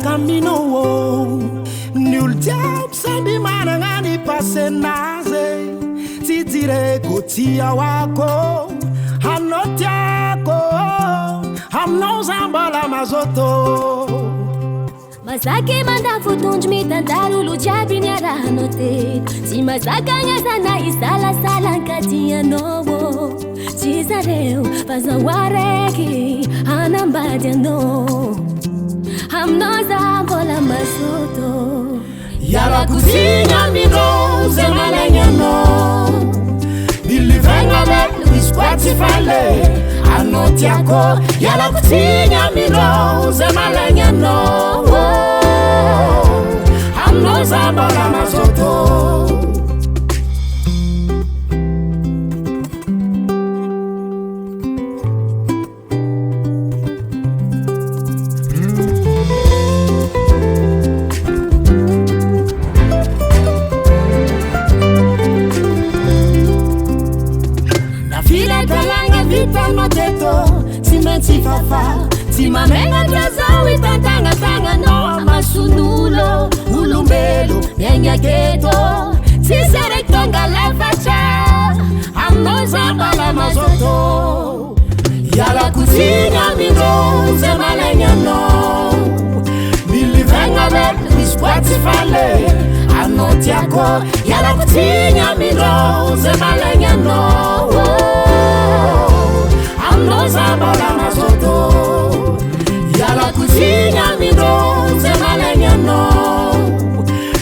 camino nul diab sambi manangani pasenaze titire kotia wako hanotiako hamnozambala mazoto Masake manda futunj mi tantaru lujabi nyaranote si masaka nyasana isala sala katia nowo chisareu pazawareki anambadia no hamnoza bola masoto yala kusinya minoze malengano nilivenga le iskwati fale anotiako yala kusinya minoze malengano hamnoza bola masoto Si fafa si mamenga jaza witantanga tanga no masunulo ulumbelo nyanya geto si seretonga la facha amnoza bala mazoto yala kusinya mino zemalenya no nilivenga le iskwati fale anotiako yala kusinya mino zemalenya no amnoza bala mazoto yala kusinya mino zemalenya no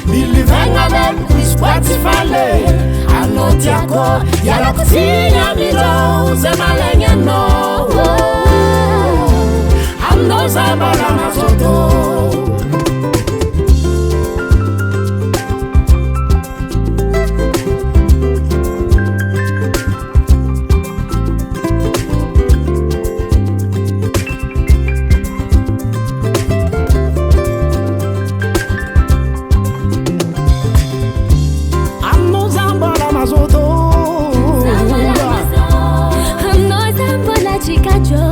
nilivenga le iskwati fale anotiako yala kusinya mino zemalenya no amnoza bala mazoto Chicacho